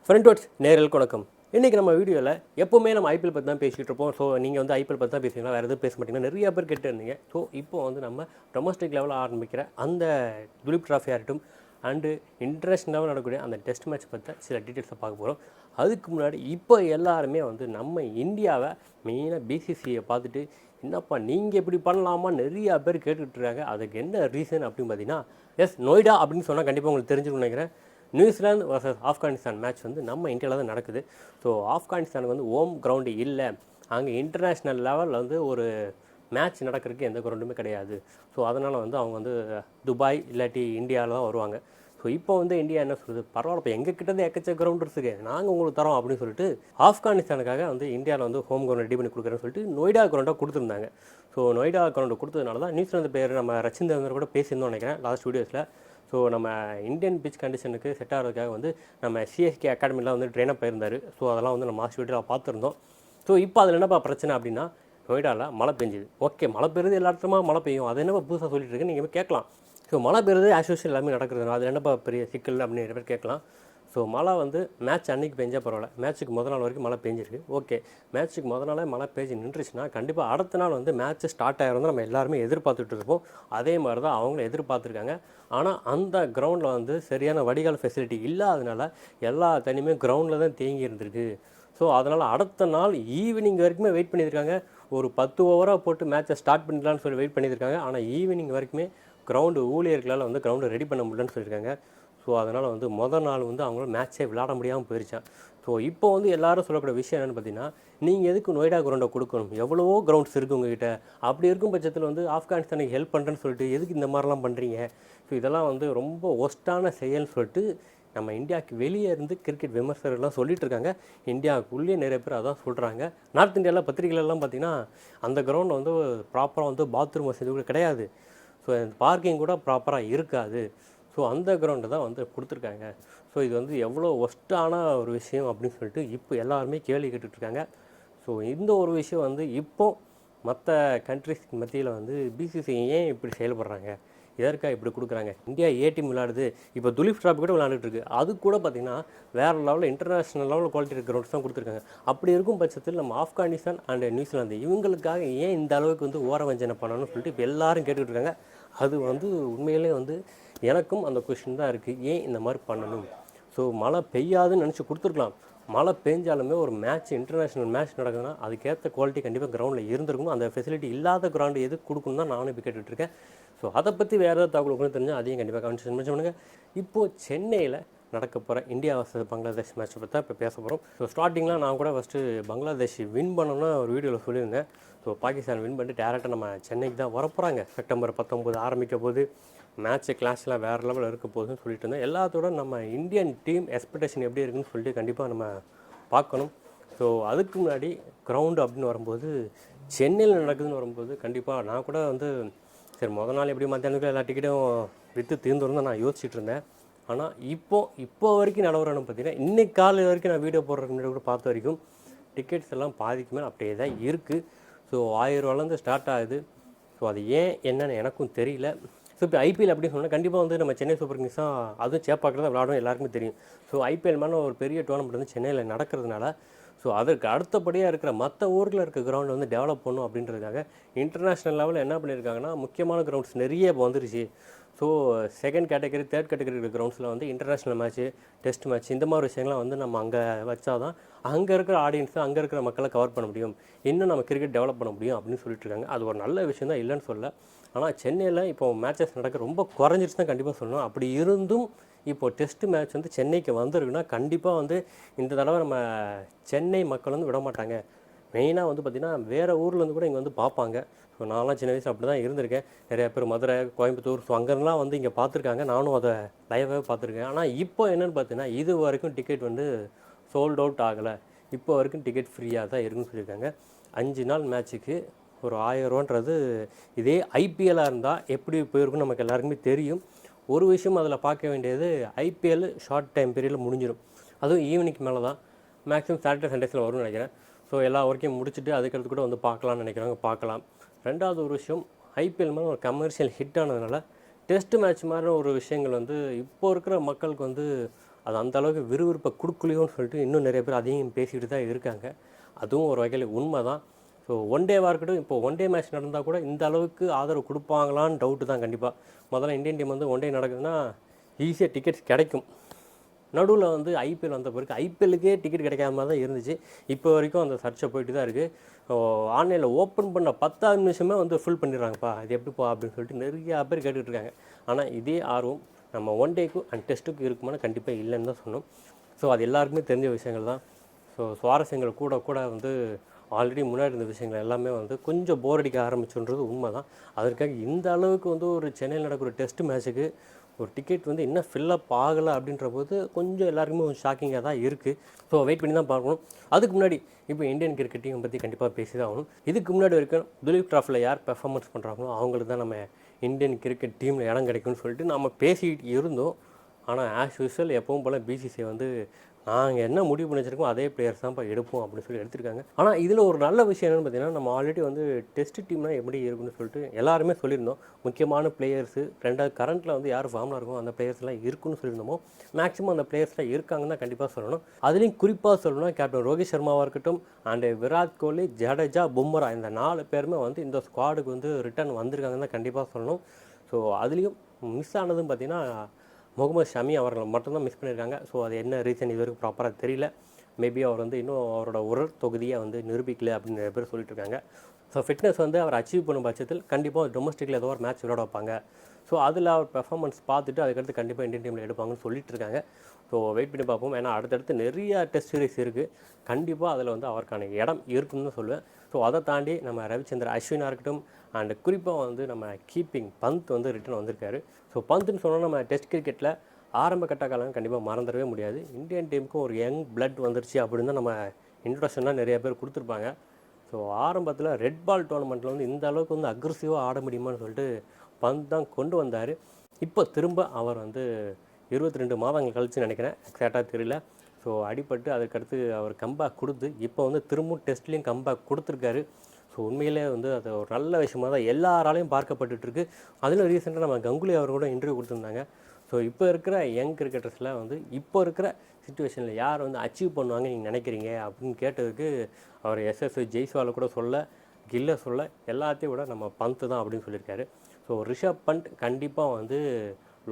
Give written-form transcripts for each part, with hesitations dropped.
Friend watts நேரலுக்கு வணக்கம். இன்றைக்கி நம்ம வீடியோவில் எப்போவுமே நம்ம ஐபிஎல் பற்றி தான் பேசிகிட்டு இருப்போம். ஸோ நீங்கள் வந்து ஐபிஎல் பற்றி தான் பேசுவீங்களா, வேறு எதுவும் பேச மாட்டீங்கன்னா நிறைய பேர் கேட்டு இருந்தீங்க. ஸோ இப்போ வந்து நம்ம டொமஸ்டிக் லெவலில் ஆரம்பிக்கிற அந்த துலீப் ட்ராஃபி ஆகட்டும் அண்டு இன்டர்நேஷ்னல் லெவலில் நடக்கக்கூடிய அந்த டெஸ்ட் மேட்ச் பற்றி சில டீட்டெயில்ஸை பார்க்க போகிறோம். அதுக்கு முன்னாடி இப்போ எல்லாருமே வந்து நம்ம இந்தியாவை மெயினாக பிசிசிஐயை பார்த்துட்டு என்னப்பா நீங்கள் இப்படி பண்ணலாமா நிறையா பேர் கேட்டுட்ருக்காங்க. அதுக்கு என்ன ரீசன் அப்படின்னு பார்த்தீங்கன்னா, எஸ் நொய்டா அப்படின்னு சொன்னால் கண்டிப்பாக உங்களுக்கு தெரிஞ்சுக்கணும்னு நினைக்கிறேன். நியூசிலாந்து வர்சஸ் ஆப்கானிஸ்தான் மேட்ச் வந்து நம்ம இந்தியாவில் தான் நடக்குது. ஸோ ஆப்கானிஸ்தானுக்கு வந்து ஹோம் கிரவுண்டு இல்லை, அங்கே இன்டர்நேஷ்னல் லெவலில் வந்து ஒரு மேட்ச் நடக்கிறதுக்கு எந்த கிரவுண்டுமே கிடையாது. ஸோ அதனால் வந்து அவங்க வந்து துபாய் இல்லாட்டி இந்தியாவில் தான் வருவாங்க. ஸோ இப்போ வந்து இந்தியா என்ன சொல்லுது, பரவாயில்ல இப்போ எங்கள் கிட்டேருந்து எக்கச்சக்க கிரவுண்ட் இருக்குது, நாங்கள் உங்களுக்கு தரோம் அப்படின்னு சொல்லிட்டு ஆப்கானிஸ்தானுக்காக வந்து இந்தியாவில் வந்து ஹோம் கிரவுண்ட் ரெடி பண்ணி கொடுக்குறேன்னு சொல்லிட்டு நொய்டா கிரவுண்டாக கொடுத்துருந்தாங்க. ஸோ நொய்டா கிரவுண்டு கொடுத்ததுனால தான் நியூசிலாந்து பேர் நம்ம ரச்சிந்தர் கூட பேசியிருந்தோம் நினைக்கிறேன் லாஸ்ட் வீடியோஸில். ஸோ நம்ம இந்தியன் பிச் கண்டிஷனுக்கு செட் ஆகிறதுக்காக வந்து நம்ம சிஎஸ்கே அகாடமியில் வந்து ட்ரெயினப் போயிருந்தார். ஸோ அதெல்லாம் வந்து நம்ம லாஸ்ட் வீடியோவில் பார்த்துருந்தோம். ஸோ இப்போ அதில் என்னப்பா பிரச்சனை அப்படின்னா, நொய்டாவில் மழை பெஞ்சுது. ஓகே, மழை பெய்யுறது எல்லா இடத்துலமா மழை பெய்யும், அது என்னப்பா புதுசாக சொல்லிட்டு இருக்கு நீங்கள் கேட்கலாம். ஸோ மழை பெய்யுறது ஆஸ் யூஷுவல் எல்லாமே நடக்கிறது, அது என்னப்பா பெரிய சிக்கல் அப்படின்னு நிறைய பேர் கேட்கலாம். ஸோ மழை வந்து மேட்ச் அன்றைக்கி பெஞ்சால் பரவாயில்ல, மேட்ச்சுக்கு முதல் நாள் வரைக்கும் மழை பெஞ்சிருக்கு. ஓகே, மேட்ச்சுக்கு முதல் நாளே மழை பெஞ்சு நின்றுச்சுன்னா கண்டிப்பாக அடுத்த நாள் வந்து மேட்ச்சு ஸ்டார்ட் ஆகிருந்தால் நம்ம எல்லாருமே எதிர்பார்த்துட்டு இருப்போம். அதே மாதிரி தான் அவங்களும் எதிர்பார்த்துருக்காங்க. ஆனால் அந்த கிரவுண்டில் வந்து சரியான வடிகால் ஃபெசிலிட்டி இல்லாதனால எல்லா தண்ணியுமே கிரவுண்டில் தான் தேங்கி இருந்திருக்கு. ஸோ அதனால் அடுத்த நாள் ஈவினிங் வரைக்குமே வெயிட் பண்ணியிருக்காங்க. ஒரு 10 ஓவராக போட்டு மேட்ச்சை ஸ்டார்ட் பண்ணிடலான்னு சொல்லி வெயிட் பண்ணியிருக்காங்க. ஆனால் ஈவினிங் வரைக்குமே கிரவுண்டு ஊழியர்களால் வந்து கிரவுண்டை ரெடி பண்ண முடியலன்னு சொல்லியிருக்காங்க. ஸோ அதனால் வந்து மொதல் நாள் வந்து அவங்களால மேட்ச்சே விளையாட முடியாமல் போயிருச்சான். ஸோ இப்போ வந்து எல்லோரும் சொல்லக்கூடிய விஷயம் என்னென்னு பார்த்தீங்கன்னா, நீங்கள் எதுக்கு நொய்டா கிரவுண்டை கொடுக்கணும், எவ்வளவோ கிரவுண்ட்ஸ் இருக்குது உங்ககிட்ட, அப்படி இருக்கும் பட்சத்தில் வந்து ஆப்கானிஸ்தானுக்கு ஹெல்ப் பண்ணுறேன்னு சொல்லிட்டு எதுக்கு இந்த மாதிரிலாம் பண்ணுறீங்க. ஸோ இதெல்லாம் வந்து ரொம்ப ஒஸ்ட்டான செயல்னு சொல்லிட்டு நம்ம இந்தியாவுக்கு வெளியே இருந்து கிரிக்கெட் விமர்சகர்கள்லாம் சொல்லிட்டு இருக்காங்க. இந்தியாவுக்குள்ளேயே நிறைய பேர் அதான் சொல்கிறாங்க. நார்த் இந்தியாவில் பத்திரிகைகளெல்லாம் பார்த்திங்கன்னா அந்த கிரவுண்டில் வந்து ப்ராப்பராக வந்து பாத்ரூம் வசதி கூட கிடையாது. ஸோ பார்க்கிங் கூட ப்ராப்பராக இருக்காது. ஸோ அந்த கிரவுண்டு தான் வந்து கொடுத்துருக்காங்க. ஸோ இது வந்து எவ்வளோ ஒஸ்ட்டான ஒரு விஷயம் அப்படின்னு சொல்லிட்டு இப்போ எல்லாருமே கேள்வி கேட்டுட்ருக்காங்க. ஸோ இந்த ஒரு விஷயம் வந்து இப்போது மற்ற கண்ட்ரிஸ் மத்தியில் வந்து பிசிசிஐ ஏன் இப்படி செயல்படுறாங்க, எதற்காக இப்படி கொடுக்குறாங்க. இந்தியா ஏ டீம் விளையாடுது, இப்போ துலீப் ட்ராஃபி கூட விளையாண்டுட்டு இருக்கு, அது கூட பார்த்திங்கன்னா வேறு லெவலில் இன்டர்நேஷ்னல் லெவலில் குவாலிட்டி இருக்கிற கிரவுண்ட்ஸ் தான் கொடுத்துருக்காங்க. அப்படி இருக்கும் பட்சத்தில் நம்ம ஆப்கானிஸ்தான் அண்ட் நியூசிலாந்து இவங்களுக்காக ஏன் இந்த அளவுக்கு வந்து ஓரவஞ்சனை பண்ணணும்னு சொல்லிட்டு இப்போ எல்லோரும் கேட்டுக்கிட்டு இருக்காங்க. அது வந்து உண்மையிலே வந்து எனக்கும் அந்த கொஷின் தான் இருக்குது, ஏன் இந்த மாதிரி பண்ணணும். ஸோ மழை பெய்யாதுன்னு நினச்சி கொடுத்துருக்கலாம். மழை பெஞ்சாலுமே ஒரு மேட்ச் இன்டர்நேஷ்னல் மேட்ச் நடக்குதுன்னா அதுக்கேற்ற குவாலிட்டி கண்டிப்பாக கிரவுண்டில் இருந்திருக்கணும். அந்த ஃபெசிலிட்டி இல்லாத கிரவுண்டு எதுக்கு கொடுக்கணும் தான் நானும் இப்போ கேட்டுட்ருக்கேன். ஸோ அதை பற்றி வேறு ஏதாவது தகவல் தெரிஞ்சால் அதையும் கண்டிப்பாக கமெண்ட் பண்ணுங்கள். இப்போது சென்னையில் நடக்க போகிற இந்தியா வர்சஸ் பங்களாதேஷ் மேட்ச்சை பற்றி தான் இப்போ பேச போகிறோம். ஸோ ஸ்டார்டிங்கில் நான் கூட ஃபஸ்ட்டு பங்களாதேஷ் வின் பண்ணணும்னு ஒரு வீடியோவில் சொல்லியிருந்தேன். ஸோ பாகிஸ்தான் வின் பண்ணிட்டு டேரெக்டாக நம்ம சென்னைக்கு தான் வரப்போகிறாங்க. செப்டம்பர் 19 ஆரம்பிக்க போது மேட்ச்சு கிளாஸ்லாம் வேறு லெவலில் இருக்க போகுதுன்னு சொல்லிட்டு இருந்தேன். எல்லாத்தோட நம்ம இந்தியன் டீம் எக்ஸ்பெக்டேஷன் எப்படி இருக்குன்னு சொல்லிட்டு கண்டிப்பாக நம்ம பார்க்கணும். ஸோ அதுக்கு முன்னாடி கிரவுண்டு அப்படின்னு வரும்போது சென்னையில் நடக்குதுன்னு வரும்போது கண்டிப்பாக நான் கூட வந்து சரி முதல் நாள் எப்படி மத்தியானத்துக்கு எல்லா டிக்கெட்டும் விற்று தீர்ந்துரும் தான் நான் யோசிச்சுட்டு இருந்தேன். ஆனால் இப்போ வரைக்கும் நிலவரம் பார்த்தீங்கன்னா இன்றைக்கி காலையில் வரைக்கும் நான் வீடியோ போடுறதுக்கு முன்னாடி கூட பார்த்த வரைக்கும் டிக்கெட்ஸ் எல்லாம் பாதிக்குமே அப்படியே தான் இருக்குது. ஸோ 1000 ரூபாலேருந்து ஸ்டார்ட் ஆகுது. ஸோ அது ஏன் என்னன்னு எனக்கும் தெரியல. ஸோ இப்போ ஐபிஎல் அப்படின்னு சொன்னால் கண்டிப்பாக வந்து நம்ம சென்னை சூப்பர் கிங்ஸ் தான் அதுவும் சேப்பாக்கில் தான் விளையாடும் எல்லாருக்குமே தெரியும். ஸோ ஐபிஎல் மேலே ஒரு பெரிய டோர்னமெண்ட் வந்து சென்னையில் நடக்கிறதுனால ஸோ அதற்கு அடுத்தபடியாக இருக்கிற மற்ற ஊரில் இருக்க கிரவுண்டை வந்து டெவலப் பண்ணும் அப்படின்றதுக்காக இன்டர்நேஷ்னல் லெவலில் என்ன பண்ணியிருக்காங்கன்னா முக்கியமான கிரவுண்ட்ஸ் நிறைய இப்போ வந்துருச்சு. So second category third category இருக்கிற கிரவுண்ட்ஸில் வந்து இன்டர்நேஷ்னல் மேட்ச்சு டெஸ்ட் மேட்ச் இந்த மாதிரி விஷயங்கள்லாம் வந்து நம்ம அங்கே வச்சா தான் அங்கே இருக்கிற ஆடியன்ஸை அங்கே இருக்கிற மக்களை கவர் பண்ண முடியும், இன்னும் நம்ம கிரிக்கெட் டெவலப் பண்ண முடியும் அப்படின்னு சொல்லிட்டு இருக்காங்க. அது ஒரு நல்ல விஷயம் தான், இல்லைன்னு சொல்ல. ஆனால் சென்னையில் இப்போ மேட்சஸ் நடக்க ரொம்ப குறைஞ்சிருச்சு தான் கண்டிப்பாக சொல்லணும். அப்படி இருந்தும் இப்போது டெஸ்ட் மேட்ச் வந்து சென்னைக்கு வந்திருக்குன்னா கண்டிப்பாக வந்து இந்த தடவை நம்ம சென்னை மக்கள் வந்து விட மாட்டாங்க. மெயினாக வந்து பார்த்திங்கன்னா வேறு ஊர்லேருந்து கூட இங்கே வந்து பார்ப்பாங்க. ஸோ நான்லாம் சின்ன வயசு அப்படி தான் இருந்திருக்கேன். நிறையா பேர் மதுரை, கோயம்புத்தூர், ஸோ அங்கெல்லாம் வந்து இங்கே பார்த்துருக்காங்க. நானும் அதை லைவாகவே பார்த்துருக்கேன். ஆனால் இப்போ என்னென்னு பார்த்தீங்கன்னா இது வரைக்கும் டிக்கெட் வந்து சோல்ட் அவுட் ஆகலை. இப்போ வரைக்கும் டிக்கெட் ஃப்ரீயாக தான் இருக்குன்னு சொல்லியிருக்காங்க. 5 நாள் மேட்ச்சுக்கு ஒரு 1000 ரூபான்றது இதே ஐபிஎல்லாக இருந்தால் எப்படி போயிருக்குன்னு நமக்கு எல்லாருக்குமே தெரியும். ஒரு விஷயம் அதில் பார்க்க வேண்டியது, ஐபிஎல் ஷார்ட் டைம் பீரியடில் முடிஞ்சிடும். அதுவும் ஈவினிங் மேலே தான் மேக்ஸிமம் சாட்டர்டே சண்டேஸில் வரும்னு நினைக்கிறேன். ஸோ எல்லா ஒர்க்கையும் முடிச்சுட்டு அதுக்கடுத்து கூட வந்து பார்க்கலான்னு நினைக்கிறாங்க, பார்க்கலாம். ரெண்டாவது ஒரு விஷயம், ஐபிஎல் மேலே ஒரு கமர்ஷியல் ஹிட் ஆனதுனால டெஸ்ட் மேட்ச் மாதிரி ஒரு விஷயங்கள் வந்து இப்போ இருக்கிற மக்களுக்கு வந்து அது அந்த அளவுக்கு விறுவிறுப்பை கொடுக்கலையோன்னு சொல்லிட்டு இன்னும் நிறைய பேர் அதையும் பேசிக்கிட்டு தான் இருக்காங்க. அதுவும் ஒரு வகையில் உண்மை தான். ஸோ ஒன் டேவாக இருக்கட்டும், இப்போ ஒன் டே மேட்ச் நடந்தால் கூட இந்த அளவுக்கு ஆதரவு கொடுப்பாங்களான்னு டவுட்டு தான் கண்டிப்பாக. முதல்ல இந்தியன் டீம் வந்து ஒன் டே நடக்குதுன்னா ஈஸியாக டிக்கெட்ஸ் கிடைக்கும். நடுவில் வந்து ஐபிஎல் வந்த பிறகு ஐபிஎல்லுக்கே டிக்கெட் கிடைக்காம தான் இருந்துச்சு. இப்போ வரைக்கும் அந்த சர்ச்சை போயிட்டு தான் இருக்குது. ஆன்லைனில் ஓப்பன் பண்ண 10வது நிமிஷமே வந்து ஃபுல் பண்ணிடுறாங்கப்பா, இது எப்படிப்பா அப்படின்னு சொல்லிட்டு நிறையா பேர் கேட்டுக்கிட்டு இருக்காங்க. ஆனால் இதே ஆர்வம் நம்ம ஒன் டேக்கும் அண்ட் டெஸ்ட்டுக்கும் இருக்குமானா கண்டிப்பாக இல்லைன்னு தான் சொன்னோம். ஸோ அது எல்லாருக்குமே தெரிஞ்ச விஷயங்கள் தான். ஸோ சுவாரஸ்யங்கள் கூட கூட வந்து ஆல்ரெடி முன்னாடி இருந்த விஷயங்கள் எல்லாமே வந்து கொஞ்சம் போர் அடிக்க ஆரம்பிச்சுன்றது உண்மை தான். அதற்காக இந்த அளவுக்கு வந்து ஒரு சென்னையில் நடக்கிற டெஸ்ட் மேட்ச்சுக்கு ஒரு டிக்கெட் வந்து இன்னும் ஃபில்லப் ஆகலை அப்படின்ற போது கொஞ்சம் எல்லாருக்குமே கொஞ்சம் ஷாக்கிங்காக தான் இருக்குது. ஸோ வெயிட் பண்ணி தான் பார்க்கணும். அதுக்கு முன்னாடி இப்போ இந்தியன் கிரிக்கெட் டீம் பற்றி கண்டிப்பாக பேசி தான் ஆகணும். இதுக்கு முன்னாடி வரைக்கும் துலீப் டிராஃபியில் யார் பெர்ஃபார்மன்ஸ் பண்ணுறாங்களோ அவங்களுக்கு தான் நம்ம இந்தியன் கிரிக்கெட் டீமில் இடம் கிடைக்கும்னு சொல்லிட்டு நம்ம பேசிக்கிட்டு இருந்தோம். ஆனால் ஆஸ் யூஸ்வல் எப்பவும் போல் பிசிசிஐ வந்து நாங்கள் என்ன முடிவு பண்ணி வச்சுருக்கோம் அதே பிளேயர்ஸ் தான்ப்பா எடுப்போம் அப்படின்னு சொல்லி எடுத்திருக்காங்க. ஆனால் இதில் ஒரு நல்ல விஷயம் என்னென்னு பார்த்தீங்கன்னா, நம்ம ஆல்ரெடி வந்து டெஸ்ட் டீம்னால் எப்படி இருக்குன்னு சொல்லிட்டு எல்லாருமே சொல்லியிருந்தோம். முக்கியமான பிளேயர்ஸு, ரெண்டாவது கரண்ட்டில் வந்து யார் ஃபார்மில் இருக்கும் அந்த பிளேயர்ஸ்லாம் இருக்குன்னு சொல்லியிருந்தோமோ மேக்ஸிமம் அந்த பிளேயர்ஸ்லாம் இருக்காங்கன்னு தான் கண்டிப்பாக சொல்லணும். அதுலேயும் குறிப்பாக சொல்லணும்னா கேப்டன் ரோஹித் சர்மாவாக இருக்கட்டும் அண்டு விராட் கோலி, ஜடேஜா, பும்ரா இந்த 4 பேருமே வந்து இந்த ஸ்குவாடுக்கு வந்து ரிட்டர்ன் வந்திருக்காங்கன்னு தான் கண்டிப்பாக சொல்லணும். ஸோ அதுலேயும் மிஸ் ஆனதுன்னு பார்த்தீங்கன்னா முகமது ஷமி அவர்கள் மட்டும்தான் மிஸ் பண்ணியிருக்காங்க. ஸோ அது என்ன ரீசன் இது வரைக்கும் ப்ராப்பராக தெரியல. மேபி அவர் வந்து இன்னும் அவரோட உடல் தொகுதியை வந்து நிரூபிக்கல அப்படின்னு நிறைய பேர் சொல்லிட்டு இருக்காங்க. ஸோ ஃபிட்னஸ் வந்து அவர் அச்சீவ் பண்ணும் பட்சத்தில் கண்டிப்பாக டொமஸ்டிக்கில் ஏதோ ஒரு மேட்ச் விளையாட வைப்பாங்க. ஸோ அதில் அவர் பெர்ஃபார்மன்ஸ் பார்த்துட்டு அதுக்கடுத்து கண்டிப்பாக இந்தியன் டீமில் எடுப்பாங்கன்னு சொல்லிட்டு இருக்காங்க. ஸோ வெயிட் பண்ணி பார்ப்போம். ஏன்னா அடுத்தடுத்து நிறைய டெஸ்ட் சீரிஸ் இருக்குது. கண்டிப்பாக அதில் வந்து அவருக்கான இடம் இருக்குன்னு தான் சொல்லுவேன். ஸோ அதை தாண்டி நம்ம ரவிச்சந்திர அஸ்வினாக இருக்கட்டும் அண்டு குறிப்பாக வந்து நம்ம கீப்பிங் பந்த் வந்து ரிட்டர்ன் வந்திருக்காரு. ஸோ பந்துன்னு சொன்னால் நம்ம டெஸ்ட் கிரிக்கெட்டில் ஆரம்ப கட்ட காலம் கண்டிப்பாக மறந்துடவே முடியாது. இந்தியன் டீமுக்கும் ஒரு யங் பிளட் வந்துருச்சு அப்படின்னு தான் நம்ம இன்ட்ரடக்ஷன்லாம் நிறைய பேர் கொடுத்துருப்பாங்க. ஸோ ஆரம்பத்தில் ரெட் பால் டோர்னமெண்ட்டில் வந்து இந்த அளவுக்கு வந்து அக்ரெசிவாக ஆட முடியுமான்னு சொல்லிட்டு பந்த் தான் கொண்டு வந்தார். இப்போ திரும்ப அவர் வந்து 22 மாதங்கள் கழிச்சு நினைக்கிறேன், எக்ஸாக்டாக தெரியல. ஸோ அடிபட்டு அதுக்கடுத்து அவர் கம்பேக் கொடுத்து இப்போ வந்து திரும்பவும் டெஸ்ட்லேயும் கம்பேக் கொடுத்துருக்காரு. ஸோ உண்மையிலே வந்து அது ஒரு நல்ல விஷயமாக தான் எல்லாராலையும் பார்க்கப்பட்டுருக்கு. அதில் ரீசெண்டாக நம்ம கங்குலி அவர் கூட இன்டர்வியூ கொடுத்துருந்தாங்க. ஸோ இப்போ இருக்கிற யங் கிரிக்கெட்டர்ஸில் வந்து இப்போ இருக்கிற சுச்சுவேஷனில் யார் வந்து அச்சீவ் பண்ணுவாங்க நீங்கள் நினைக்கிறீங்க அப்படின்னு கேட்டதுக்கு அவர் எஸ்எஸ் ஜெய்ஸ்வாலை கூட சொல்ல, கில்லை சொல்ல, எல்லாத்தையும் விட நம்ம பந்த் தான் அப்படின்னு சொல்லியிருக்காரு. ஸோ ரிஷப் பண்ட் கண்டிப்பாக வந்து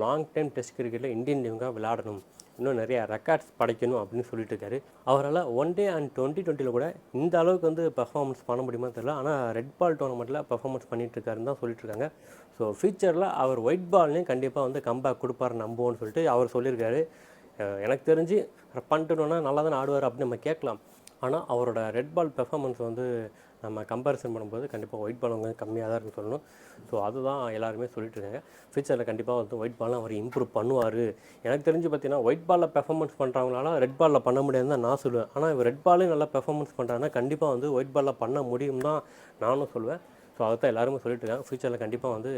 லாங் டைம் டெஸ்ட் கிரிக்கெட்டில் இந்தியன் டீமுக்காக விளையாடணும், இன்னும் நிறைய ரெக்கார்ட்ஸ் படைக்கணும் அப்படின்னு சொல்லிட்டு இருக்காரு. அவரால் ஒன் டே அண்ட் 2020 கூட இந்த அளவுக்கு வந்து பெர்ஃபார்மன்ஸ் பண்ண முடியுமா தெரியல. ஆனால் ரெட் பால் டோர்னமெண்ட்டில் பெர்ஃபார்மன்ஸ் பண்ணிகிட்டு இருக்காருன்னு தான் சொல்லிட்டு இருக்காங்க. ஸோ ஃபியூச்சரில் அவர் ஒயிட் பால்லையும் கண்டிப்பாக வந்து கம்பேக் கொடுப்பார் நம்புவோன்னு சொல்லிட்டு அவர் சொல்லியிருக்காரு. எனக்கு தெரிஞ்சு பண்ணிட்டோன்னா நல்லா தானே ஆடுவார் அப்படின்னு நம்ம கேட்கலாம். ஆனால் அவரோட ரெட் பால் பெர்ஃபார்மன்ஸ் வந்து நம்ம கம்பேரிசன் பண்ணும்போது கண்டிப்பாக ஒயிட் பால் வந்து கம்மியாக தான் இருக்குன்னு சொல்லணும். ஸோ அதுதான் எல்லாருமே சொல்லிட்டு இருக்காங்க. ஃபியூச்சரில் கண்டிப்பாக வந்து ஒயிட் பால்லாம் அவர் இம்ப்ரூவ் பண்ணுவார். எனக்கு தெரிஞ்சு பார்த்தீங்கன்னா ஒயிட் பாலில் பெர்ஃபார்மன்ஸ் பண்ணுறவங்களால ரெட் பாலில் பண்ண முடியாதுன்னு தான் நான் சொல்லுவேன். ஆனால் இவர் ரெட் பாலையும் நல்லா பெர்ஃபார்மன்ஸ் பண்ணுறாங்கன்னா கண்டிப்பாக வந்து ஒயிட் பாலில் பண்ண முடியும் தான் நானும் சொல்லுவேன். ஸோ அதை தான் எல்லாருமே சொல்லிட்டு இருக்காங்க. ஃபியூச்சரில் கண்டிப்பாக வந்து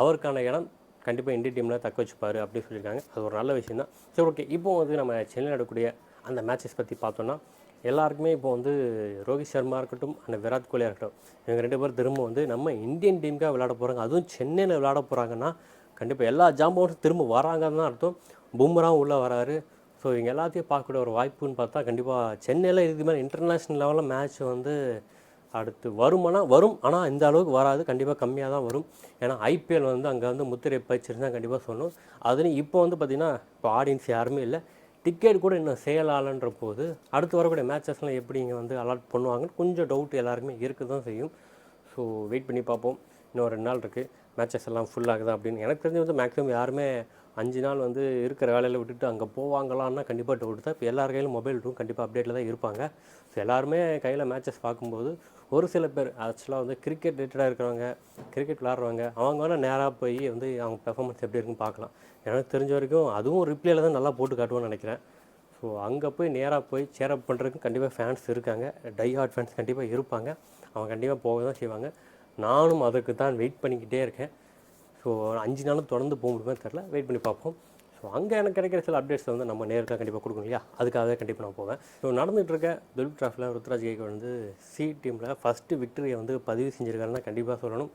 அவருக்கான இடம் கண்டிப்பாக இந்தியன் டீமில் தக்க வச்சுப்பார் அப்படின்னு சொல்லியிருக்காங்க. அது ஒரு நல்ல விஷயம் தான். சரி, ஓகே. இப்போ வந்து நம்ம சென்னையில் நடக்கக்கூடிய அந்த மேட்சஸ் பற்றி பார்த்தோன்னா எல்லாருக்குமே இப்போ வந்து ரோஹித் சர்மா இருக்கட்டும் அந்த விராட் கோலியாக இருக்கட்டும், இவங்க 2 பேர் திரும்ப வந்து நம்ம இந்தியன் டீமுக்காக விளையாட போகிறாங்க. அதுவும் சென்னையில் விளையாட போகிறாங்கன்னா கண்டிப்பாக எல்லா ஜாம்பவன்ஸும் திரும்ப வராங்கன்னு தான் அர்த்தம். பும்ராவும் உள்ளே வராரு. ஸோ இவங்க எல்லாத்தையும் பார்க்கக்கூடிய ஒரு வாய்ப்புன்னு பார்த்தா கண்டிப்பாக சென்னையில் இதுக்கு மேலே இன்டர்நேஷ்னல் லெவலில் மேட்ச் வந்து அடுத்து வருமானா வரும். ஆனால் இந்த அளவுக்கு வராது, கண்டிப்பாக கம்மியாக தான் வரும். ஏன்னா ஐபிஎல் வந்து அங்கே வந்து முத்திரை பதிச்சிருந்தால் கண்டிப்பாக சொல்லணும். அதுலேயும் இப்போ வந்து பார்த்திங்கன்னா இப்போ ஆடியன்ஸ் யாருமே இல்லை, டிக்கெட் கூட இன்னும் சேல் ஆகலன்ற போது அடுத்து வரக்கூடிய மேட்சஸ்லாம் எப்படி இங்கே வந்து அலாட் பண்ணுவாங்கன்னு கொஞ்சம் டவுட் எல்லாருக்குமே இருக்க தான் செய்யும். ஸோ வெயிட் பண்ணி பார்ப்போம். இன்னும் 2 நாள் இருக்குது, மேட்சஸ் எல்லாம் ஃபுல் ஆகுதா அப்படின்னு. எனக்கு தெரிஞ்சு வந்து மேக்ஸிமம் யாருமே 5 நாள் வந்து இருக்கிற வேலையில் விட்டுட்டு அங்கே போவாங்களான்னா கண்டிப்பாக டவுட் தான். இப்போ எல்லார் கையிலும் மொபைல் இருக்கும், கண்டிப்பாக அப்டேட்டில் தான் இருப்பாங்க. ஸோ எல்லாருமே கையில் மேட்சஸ் பார்க்கும்போது ஒரு சில பேர் ஆக்சுவலாக வந்து கிரிக்கெட் ரிலேட்டடாக இருக்கிறவங்க, கிரிக்கெட் விளாட்றவங்க, அவங்க வேணால் நேராக போய் வந்து அவங்க பெர்ஃபார்மன்ஸ் எப்படி இருக்குன்னு பார்க்கலாம். எனக்கு தெரிஞ்ச வரைக்கும் அதுவும் ரிப்ளேயில் தான் நல்லா போட்டு காட்டுவோன்னு நினைக்கிறேன். ஸோ அங்கே போய் நேராக போய் சேரப் பண்ணுறதுக்கு கண்டிப்பாக ஃபேன்ஸ் இருக்காங்க, டை ஹார்ட் ஃபேன்ஸ் கண்டிப்பாக இருப்பாங்க. அவங்க கண்டிப்பாக போக தான் செய்வாங்க. நானும் அதுக்கு தான் வெயிட் பண்ணிக்கிட்டே இருக்கேன். ஸோ 5 நாளும் தொடர்ந்து போக முடியுமா தெரில, வெயிட் பண்ணி பார்ப்போம். ஸோ அங்கே எனக்கு கிடைக்கிற சில அப்டேட்ஸ் வந்து நம்ம நேருக்காக கண்டிப்பாக கொடுக்கணும் இல்லையா, அதுக்காக கண்டிப்பாக நான் போவேன். ஸோ நடந்துகிட்டு இருக்க துலீப் டிராஃபியில் ருத்ராஜ் கேக்வாட் வந்து சி டீமில் ஃபஸ்ட்டு விக்டரியை வந்து பதிவு செஞ்சுருக்காருன்னா கண்டிப்பாக சொல்லணும்.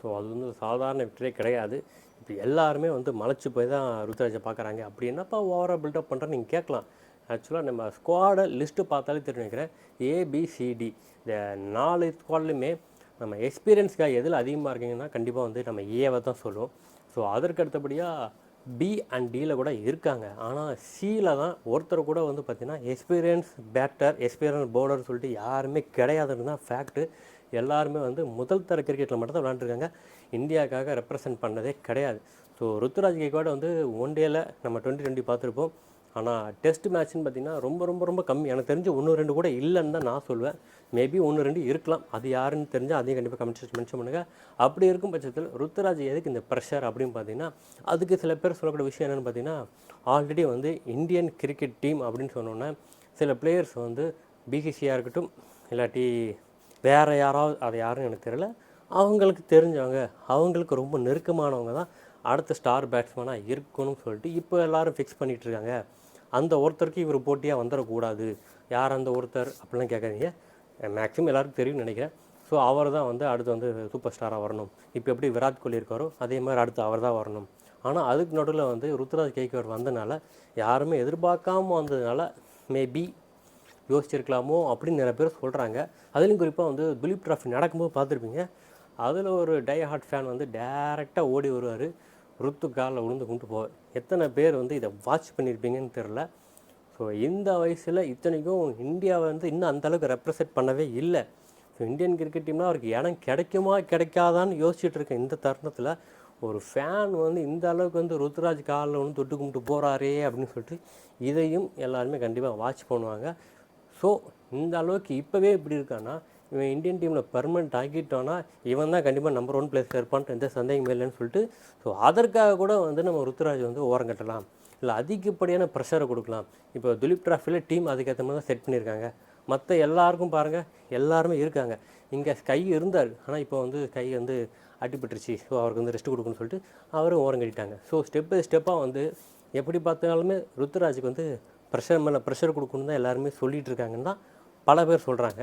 ஸோ அது வந்து சாதாரண வெற்றியே கிடையாது. இப்போ எல்லாருமே வந்து மலைச்சு போய் தான் ருத்ராஜை பார்க்குறாங்க. அப்படி என்னப்பா ஓவராக பில்டப் பண்ணுறேன்னு நீங்கள் கேட்கலாம். ஆக்சுவலாக நம்ம ஸ்குவாடை லிஸ்ட்டு பார்த்தாலே தெரிஞ்சு நினைக்கிறேன். ஏபிசிடி இந்த 4 ஸ்குவாட்லையுமே நம்ம எக்ஸ்பீரியன்ஸ்க்காக எதில் அதிகமாக இருக்கீங்கன்னா கண்டிப்பாக வந்து நம்ம ஏவை தான் சொல்லுவோம். ஸோ அதற்கு அடுத்தபடியாக பி அண்ட் டியில் கூட இருக்காங்க. ஆனால் சியில் தான் ஒருத்தர் கூட வந்து பார்த்திங்கன்னா எக்ஸ்பீரியன்ஸ் பேட்டர், எக்ஸ்பீரியன்ஸ் பவுலர்னு சொல்லிட்டு யாருமே கிடையாதுன்னு தான் ஃபேக்ட்டு. எல்லாருமே வந்து முதல் தர கிரிக்கெட்டில் மட்டும் தான் விளாண்டுருக்காங்க. இந்தியாவுக்காக ரெப்ரசன்ட் பண்ணதே கிடையாது. ஸோ ருத்துராஜ் கேக்வாட் வந்து ஒன் டேயில் நம்ம 2020 பார்த்துருப்போம். ஆனால் டெஸ்ட் மேட்ச்னு பார்த்திங்கன்னா ரொம்ப ரொம்ப ரொம்ப கம்மி. எனக்கு தெரிஞ்சு 1-2 கூட இல்லைன்னு தான் நான் சொல்வேன். மேபி 1-2 இருக்கலாம். அது யாருன்னு தெரிஞ்சால் அதையும் கண்டிப்பாக கமெண்ட் மென்ஷன் பண்ணுங்கள். அப்படி இருக்கும் பட்சத்தில் ருத்துராஜ் எதுக்கு இந்த ப்ரெஷர் அப்படின்னு பார்த்தீங்கன்னா, அதுக்கு சில பேர் சொல்லக்கூடிய விஷயம் என்னென்னு பார்த்தீங்கன்னா, ஆல்ரெடி வந்து இந்தியன் கிரிக்கெட் டீம் அப்படின்னு சொன்னோன்னே சில பிளேயர்ஸ் வந்து பிசிசியாக இருக்கட்டும், இல்லாட்டி வேறு யாராவது, அது யாருன்னு எனக்கு தெரியல, அவங்களுக்கு தெரிஞ்சவங்க, அவங்களுக்கு ரொம்ப நெருக்கமானவங்க தான் அடுத்த ஸ்டார் பேட்ஸ்மேனாக இருக்கணும்னு சொல்லிட்டு இப்போ எல்லோரும் ஃபிக்ஸ் பண்ணிகிட்ருக்காங்க. அந்த ஒருத்தருக்கு இவர் போட்டியாக வந்துடக்கூடாது. யார் அந்த ஒருத்தர் அப்படிலாம் கேட்காதீங்க. மேக்ஸிமம் எல்லாருக்கும் தெரியும்னு நினைக்கிறேன். ஸோ அவர் தான் வந்து அடுத்து வந்து சூப்பர் ஸ்டாராக வரணும். இப்போ எப்படி விராட் கோலி இருக்காரோ அதே மாதிரி அடுத்து அவர் தான் வரணும். ஆனால் அதுக்கு நடுவில் வந்து ருத்துராஜ் கேக்வாட் வந்தனால, யாருமே எதிர்பார்க்காம வந்ததுனால மேபி யோசிச்சிருக்கலாமோ அப்படின்னு நிறைய பேர் சொல்கிறாங்க. அதுலேயும் குறிப்பாக வந்து துலீப் ட்ராஃபி நடக்கும்போது பார்த்துருப்பீங்க. அதில் ஒரு டை ஹார்ட் ஃபேன் வந்து டேரெக்டாக ஓடி வருவார், ருத்து காலில் விழுந்து கும்பிட்டு போவார். எத்தனை பேர் வந்து இதை வாட்ச் பண்ணியிருப்பீங்கன்னு தெரில. ஸோ இந்த வயசில் இத்தனைக்கும் இந்தியாவை வந்து இன்னும் அந்தளவுக்கு ரெப்ரசென்ட் பண்ணவே இல்லை. ஸோ இந்தியன் கிரிக்கெட் டீம்னால் அவருக்கு இடம் கிடைக்குமா கிடைக்காதான்னு யோசிச்சுட்டு இருக்கேன். இந்த தருணத்தில் ஒரு ஃபேன் வந்து இந்த அளவுக்கு வந்து ருத்துராஜ் காலில் வந்து தொட்டு கும்பிட்டு போகிறாரே அப்படின்னு சொல்லிட்டு இதையும் எல்லாருமே கண்டிப்பாக வாட்ச் பண்ணுவாங்க. ஸோ இந்த அளவுக்கு இப்போவே இப்படி இருக்கான்னா, இவன் இந்தியன் டீமில் பர்மனெண்ட் ஆக்கிட்டோன்னா இவன் தான் கண்டிப்பாக நம்பர் 1 பிளேஸில் இருப்பான்ட்டு எந்த சந்தேகமே இல்லைன்னு சொல்லிட்டு, ஸோ அதற்காக கூட வந்து நம்ம ருத்துராஜ் வந்து ஓரம் கட்டலாம், இல்லை அதிகப்படியான ப்ரெஷரை கொடுக்கலாம். இப்போ துலீப் ட்ராஃபியில் டீம் அதுக்கேற்ற மாதிரி தான் செட் பண்ணியிருக்காங்க. மற்ற எல்லாருக்கும் பாருங்கள், எல்லாருமே இருக்காங்க. இங்கே கை இருந்தார், ஆனால் இப்போ வந்து கை வந்து அடிபட்டுருச்சு, ஸோ அவருக்கு வந்து ரெஸ்ட் கொடுக்கணும்னு சொல்லிட்டு அவரும் ஓரம் கட்டிட்டாங்க. ஸோ ஸ்டெப் பை ஸ்டெப்பாக வந்து எப்படி பார்த்தாலுமே ருத்துராஜுக்கு வந்து ப்ரெஷர் மேலே ப்ரெஷர் கொடுக்கணுன்னு தான் எல்லாருமே சொல்லிகிட்டு இருக்காங்கன்னு தான் பல பேர் சொல்கிறாங்க.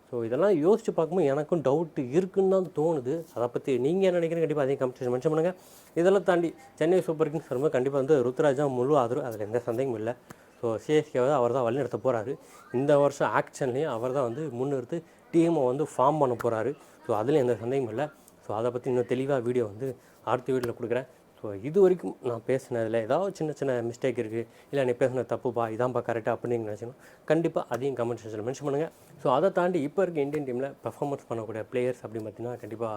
ஸோ இதெல்லாம் யோசித்து பார்க்கும்போது எனக்கும் டவுட்டு இருக்குன்னு தான் தோணுது. அதை பற்றி நீங்கள் என்ன நினைக்கிறீங்க? கண்டிப்பாக அதையும் கமெண்ட் மென்ஷன் பண்ணுங்கள். இதெல்லாம் தாண்டி சென்னை சூப்பர் கிங்ஸ் வரும்போது கண்டிப்பாக வந்து ருத்துராஜ் தான் முழு ஆதரவு, அதில் எந்த சந்தேகமும் இல்லை. ஸோ சிஎஸ்கேவை அவர் தான் வழி நடத்த போகிறாரு. இந்த வருஷம் ஆக்ஷன்லேயும் அவர் தான் வந்து முன்னிறுத்து டீமை வந்து ஃபார்ம் பண்ண போகிறாரு. ஸோ அதுலேயும் எந்த சந்தேகமும் இல்லை. ஸோ அதை பற்றி இன்னும் தெளிவாக வீடியோ வந்து அடுத்த வீடியோவில் கொடுக்குறேன். ஸோ இது வரைக்கும் நான் பேசினதில் ஏதாவது சின்ன சின்ன மிஸ்டேக் இருக்குது, இல்லை நீ பேசின தப்புப்பா இதான்ப்பா கரெக்டாக அப்படின்னு நினச்சிங்கன்னா கண்டிப்பாக அதையும் கமெண்ட் செக்ஷனில் மென்ஷன் பண்ணுங்கள். ஸோ அதை தாண்டி இப்போ இருக்க இந்தியன் டீமில் பெர்ஃபார்மன்ஸ் பண்ணக்கூடிய பிளேயர்ஸ் அப்படின்னு பார்த்தீங்கன்னா கண்டிப்பாக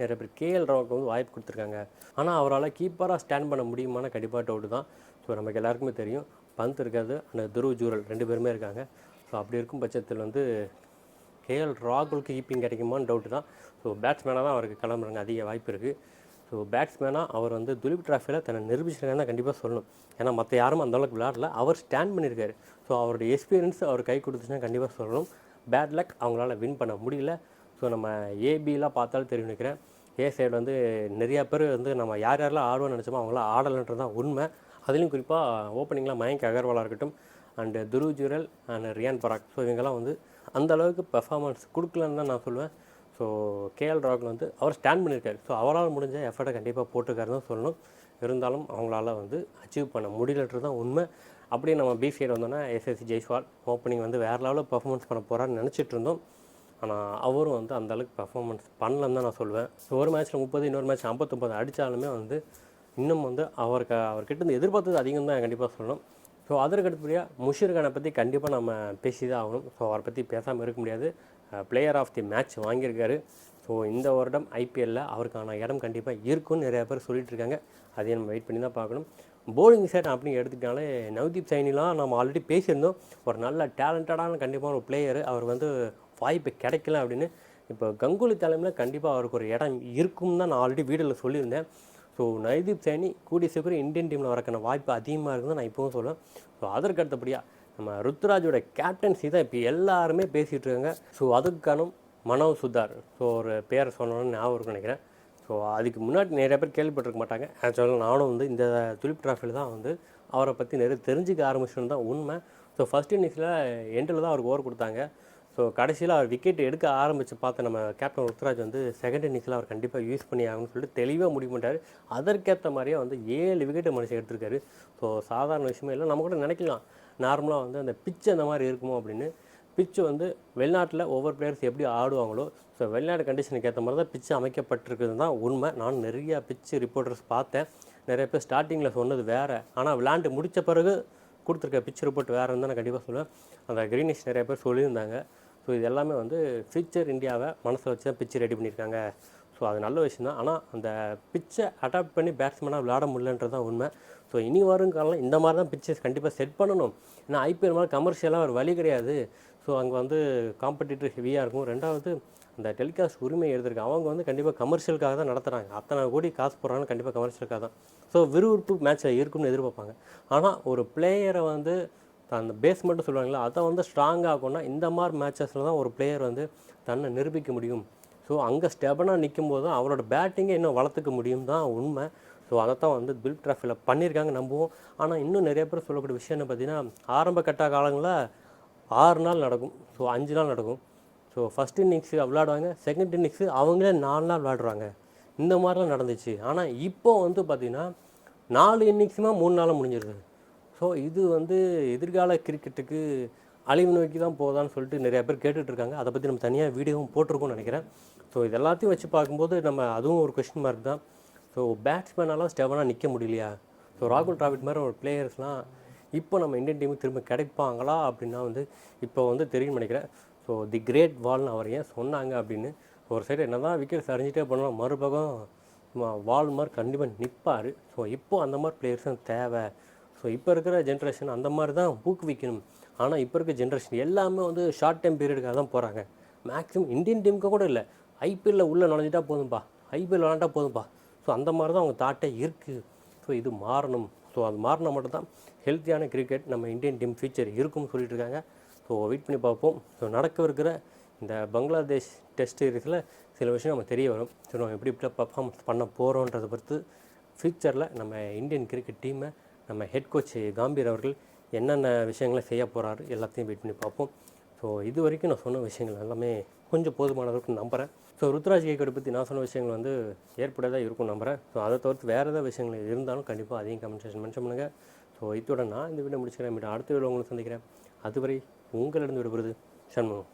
நிறைய பேர் கேஎல் ராவுக்கு வந்து வாய்ப்பு கொடுத்துருக்காங்க. ஆனால் அவரால் கீப்பராக ஸ்டாண்ட் பண்ண முடியுமான்னு கண்டிப்பாக டவுட்டு தான். ஸோ நமக்கு எல்லாருக்குமே தெரியும், பந்த் இருக்காது, அந்த துருவ் ஜூரல் 2 பேருமே இருக்காங்க. ஸோ அப்படி இருக்கும் பட்சத்தில் வந்து கேஎல் ராகுலுக்கு கீப்பிங் கிடைக்குமான்னு டவுட்டு தான். ஸோ பேட்ஸ்மேனாக தான் அவருக்கு கிளம்புறாங்க, அதிக வாய்ப்பு இருக்குது. ஸோ பேட்ஸ்மேனாக அவர் வந்து துலீப் ட்ராஃபியில் தன்னை நிரூபிச்சிருக்காங்க தான் கண்டிப்பாக சொல்லணும். ஏன்னா மற்ற யாரும் அந்தளவுக்கு விளையாடல, அவர் ஸ்டாண்ட் பண்ணியிருக்காரு. ஸோ அவருடைய எக்ஸ்பீரியன்ஸ் அவர் கை கொடுத்துச்சுன்னா கண்டிப்பாக சொல்லணும். பேட் லக் அவங்களால வின் பண்ண முடியல. ஸோ நம்ம ஏபிலாம் பார்த்தாலும் தெரியும் நினைக்கிறேன். ஏ சைடு வந்து நிறையா பேர் வந்து நம்ம யார் யாரெல்லாம் ஆடுவோன்னு நினச்சோமோ அவங்களாம் ஆடலைன்றது தான் உண்மை. அதுலேயும் குறிப்பாக ஓப்பனிங்லாம் மயங்க் அகர்வாலாக இருக்கட்டும், and Dhruv Jurel and Riyan Parag, so இவங்கெல்லாம் வந்து அந்தளவுக்கு பெர்ஃபார்மன்ஸ் கொடுக்கலன்னு தான் நான் சொல்லுவேன். ஸோ கேஎல் ராகுல் வந்து அவர் ஸ்டாண்ட் பண்ணியிருக்காரு. ஸோ அவரால் முடிஞ்ச எஃபர்ட்டை கண்டிப்பாக போட்டிருக்காருன்னு தான் சொல்லணும். இருந்தாலும் அவங்களால வந்து அச்சீவ் பண்ண முடியலன்றது தான் உண்மை. அப்படியே நம்ம பி சைடு வந்தோன்னா எஸ்எஸ்சி ஜெய்ஸ்வால் ஓப்பனிங் வந்து வேறு லெவலில் பர்ஃபார்மன்ஸ் பண்ண போகிறான்னு நினச்சிட்டு இருந்தோம். ஆனால் அவரும் வந்து அந்தளவுக்கு பர்ஃபார்மன்ஸ் பண்ணலன்னு தான் நான் சொல்லுவேன். ஸோ ஒரு மேட்ச்சில் 30, இன்னொரு மேட்ச் 59 அடித்தாலுமே வந்து இன்னும் வந்து அவர்கிட்ட இருந்து எதிர்பார்த்தது அதிகம் தான் கண்டிப்பாக சொல்லணும். ஸோ அதற்கு அடுத்தபடியாக முஷிர் கானை பற்றி கண்டிப்பாக நம்ம பேசி தான் ஆகணும். ஸோ அவரை பற்றி பேசாமல் இருக்க முடியாது. பிளேயர் ஆஃப் தி மேட்ச் வாங்கியிருக்காரு. ஸோ இந்த வருடம் ஐபிஎல்லில் அவருக்கான இடம் கண்டிப்பாக இருக்குன்னு நிறையா பேர் சொல்லிட்டு இருக்காங்க. அதையும் நம்ம வெயிட் பண்ணி தான் பார்க்கணும். போலிங் சைட் அப்படின்னு எடுத்துக்கிட்டாலே நவ்தீப் சைனிலாம் நம்ம ஆல்ரெடி பேசியிருந்தோம். ஒரு நல்ல டேலண்டடான கண்டிப்பாக ஒரு பிளேயர், அவர் வந்து வாய்ப்பு கிடைக்கல அப்படின்னு. இப்போ கங்குலி தலைமையில் கண்டிப்பாக அவருக்கு ஒரு இடம் இருக்குன்னு தான் நான் ஆல்ரெடி வீடியோவில் சொல்லியிருந்தேன். ஸோ நவ்தீப் சைனி கூடிய சீக்கிரம் இந்தியன் டீமில் வரக்கான வாய்ப்பு அதிகமாக இருக்குன்னு நான் இப்போவும் சொல்லுவேன். ஸோ அதற்கு அடுத்தபடியாக நம்ம ருத்துராஜோட கேப்டன்சி தான் இப்போ எல்லாருமே பேசிகிட்டு இருக்காங்க. ஸோ அதுக்கான மனோவ் சுதார், ஸோ ஒரு பேரை சொன்னோன்னு ஞாபகம் இருக்குன்னு நினைக்கிறேன். ஸோ அதுக்கு முன்னாடி நிறைய பேர் கேள்விப்பட்டிருக்க மாட்டாங்க. ஆக்சுவலாக நானும் வந்து இந்த துலீப் ட்ராஃபியில் தான் வந்து அவரை பற்றி நிறைய தெரிஞ்சுக்க ஆரம்பிச்சுன்னு தான் உண்மை. ஸோ ஃபஸ்ட் இன்னிங்ஸில் எண்டில் தான் அவருக்கு ஓவர் கொடுத்தாங்க. ஸோ கடைசியில் அவர் விக்கெட் எடுக்க ஆரம்பித்து பார்த்த நம்ம கேப்டன் ருத்ராஜ் வந்து செகண்ட் இன்னிங்ஸில் அவர் கண்டிப்பாக யூஸ் பண்ணி ஆகணும்னு சொல்லிட்டு தெளிவாக முடிவு பண்ணிட்டார். அதற்கேற்ற மாதிரியே வந்து 7 விக்கெட்டு மனுஷன் எடுத்திருக்காரு. ஸோ சாதாரண விஷயமே இல்லை. நம்ம கூட நினைக்கலாம் நார்மலாக வந்து அந்த பிச்சு அந்த மாதிரி இருக்குமோ அப்படின்னு. பிச்சு வந்து வெளிநாட்டில் ஒவ்வொரு பிளேயர்ஸ் எப்படி ஆடுவாங்களோ, ஸோ வெளிநாடு கண்டிஷனுக்கு ஏற்ற மாதிரி தான் பிச்சு அமைக்கப்பட்டிருக்குது தான் உண்மை. நான் நிறையா பிச்சு ரிப்போர்ட்டர்ஸ் பார்த்தேன். நிறைய பேர் ஸ்டார்டிங்கில் சொன்னது வேறு, ஆனால் விளையாண்டு முடித்த பிறகு கொடுத்துருக்க பிச் ரிப்போர்ட் வேறுன்னு தான் நான் கண்டிப்பாக சொல்லுவேன். அந்த க்ரீனிஷ் நிறைய பேர் சொல்லியிருந்தாங்க. ஸோ இது எல்லாமே வந்து ஃபியூச்சர் இந்தியாவை மனசில் வச்சு தான் பிச்சு ரெடி பண்ணியிருக்காங்க. ஸோ அது நல்ல விஷயம் தான். ஆனால் அந்த பிச்சை அடாப்ட் பண்ணி பேட்ஸ்மேனாக விளையாட முடியலன்றது தான் உண்மை. ஸோ இனி வரும் காலம் இந்த மாதிரி தான் பிச்சஸ் கண்டிப்பாக செட் பண்ணணும். ஏன்னா ஐபிஎல் மாதிரி கமர்ஷியலாக ஒரு வழி கிடையாது. ஸோ அங்கே வந்து காம்படிட்டர் ஹெவியாக இருக்கும். ரெண்டாவது அந்த டெலிகாஸ்ட் உரிமை எடுத்திருக்காங்க அவங்க வந்து கண்டிப்பாக கமர்ஷியலுக்காக தான் நடத்துகிறாங்க. அத்தனை கோடி காசு போடுறாங்க கண்டிப்பாக கமர்ஷியலுக்காக தான். ஸோ விறுவிறுப்பு மேட்ச்சில் இருக்குன்னு எதிர்பார்ப்பாங்க. ஆனால் ஒரு பிளேயரை வந்து அந்த பேஸ் மட்டும் சொல்லுவாங்களா அதை வந்து ஸ்ட்ராங்காக ஆகும்னா இந்த மாதிரி மேட்சஸில் தான் ஒரு பிளேயர் வந்து தன்னை நிரூபிக்க முடியும். ஸோ அங்கே ஸ்டெபனாக நிற்கும் போது தான் அவரோட பேட்டிங்கை இன்னும் வளர்த்துக்க முடியும் தான் உண்மை. ஸோ அதை தான் வந்து துலீப் டிராஃபியில் பண்ணியிருக்காங்க நம்புவோம். ஆனால் இன்னும் நிறைய பேர் சொல்லக்கூடிய விஷயம் என்ன பார்த்தீங்கன்னா, ஆரம்ப கட்ட காலங்களில் 6 நாள் நடக்கும். ஸோ 5 நாள் நடக்கும். ஸோ ஃபஸ்ட் இன்னிங்ஸு விளையாடுவாங்க, செகண்ட் இன்னிங்ஸு அவங்களே 4 நாள் விளையாடுறாங்க. இந்த மாதிரிலாம் நடந்துச்சு. ஆனால் இப்போ வந்து பார்த்திங்கன்னா 4 இன்னிங்ஸுமே 3 நாளில் முடிஞ்சிருது. ஸோ இது வந்து எதிர்கால கிரிக்கெட்டுக்கு அழிவு நோக்கி தான் போதான்னு சொல்லிட்டு நிறையா பேர் கேட்டுட்ருக்காங்க. அதை பற்றி நம்ம தனியாக வீடியோவும் போட்டிருக்கோம்னு நினைக்கிறேன். ஸோ இது எல்லாத்தையும் வச்சு பார்க்கும்போது நம்ம அதுவும் ஒரு கொஸ்டின் மார்க் தான். ஸோ பேட்ஸ்மேனாலாம் ஸ்டெபனாக நிற்க முடியலையா? ஸோ ராகுல் டிராவிட் மாதிரி ஒரு பிளேயர்ஸ்லாம் இப்போ நம்ம இந்தியன் டீமுக்கு திரும்ப கிடைப்பாங்களா அப்படின்னா வந்து இப்போ வந்து தெரியும் நினைக்கிறேன். ஸோ தி கிரேட் வால்னு அவர் ஏன் சொன்னாங்க அப்படின்னு. ஒரு சைடு என்ன தான் விக்கெட் சரிஞ்சிட்டே பண்ணலாம், மறுபக்கம் வால் மாதிரி கண்டிப்பாக நிற்பார். ஸோ இப்போது அந்த மாதிரி பிளேயர்ஸும் தேவை. ஸோ இப்போ இருக்கிற ஜென்ரேஷன் அந்த மாதிரி தான் ஊக்குவிக்கணும். ஆனால் இப்போ இருக்க ஜென்ரேஷன் எல்லாமே வந்து ஷார்ட் டைம் பீரியடுக்காக தான் போகிறாங்க. மேக்ஸிமம் இந்தியன் டீமுக்கு கூட இல்லை, ஐபிஎல்லில் உள்ளே நுழைஞ்சிட்டா போதும்பா, ஐபிஎல் விளாண்டா போதும்பா. ஸோ அந்த மாதிரி தான் அவங்க தாட்டே இருக்குது. ஸோ இது மாறணும். ஸோ அது மாறினா மட்டும்தான் ஹெல்த்தியான கிரிக்கெட் நம்ம இந்தியன் டீம் ஃபியூச்சர் இருக்கும்னு சொல்லிட்டு இருக்காங்க. ஸோ வெயிட் பண்ணி பார்ப்போம். ஸோ நடக்கவிருக்கிற இந்த பங்களாதேஷ் டெஸ்ட் சீரீஸில் சில விஷயம் நம்ம தெரிய வரும். ஸோ நம்ம எப்படி பர்ஃபார்மன்ஸ் பண்ண போகிறோன்றதை பொறுத்து ஃபியூச்சரில் நம்ம இந்தியன் கிரிக்கெட் டீமை நம்ம ஹெட் கோச் காம்பீர் அவர்கள் என்னென்ன விஷயங்களை செய்ய போகிறாரு எல்லாத்தையும் வெயிட் பண்ணி பார்ப்போம். ஸோ இது வரைக்கும் நான் சொன்ன விஷயங்கள் எல்லாமே கொஞ்சம் போதுமான அளவுக்கு நம்புகிறேன். ஸோ ருத்ராஜ் கேக்கோட பற்றி நான் சொன்ன விஷயங்கள் வந்து ஏற்படதான் இருக்கும் நம்புகிறேன். ஸோ அதை தவிர்த்து வேறு ஏதாவது விஷயங்கள் இருந்தாலும் கண்டிப்பாக அதையும் கமெண்ட் செக்ஷன் மென்ஷன் பண்ணுங்கள். ஸோ இதோட நான் இந்த வீடியோ முடிச்சுக்கிறேன். அடுத்த வீடியோ உங்களை சந்திக்கிறேன். அதுவரை உங்களிடம் விடுபடுது சண்முகம்.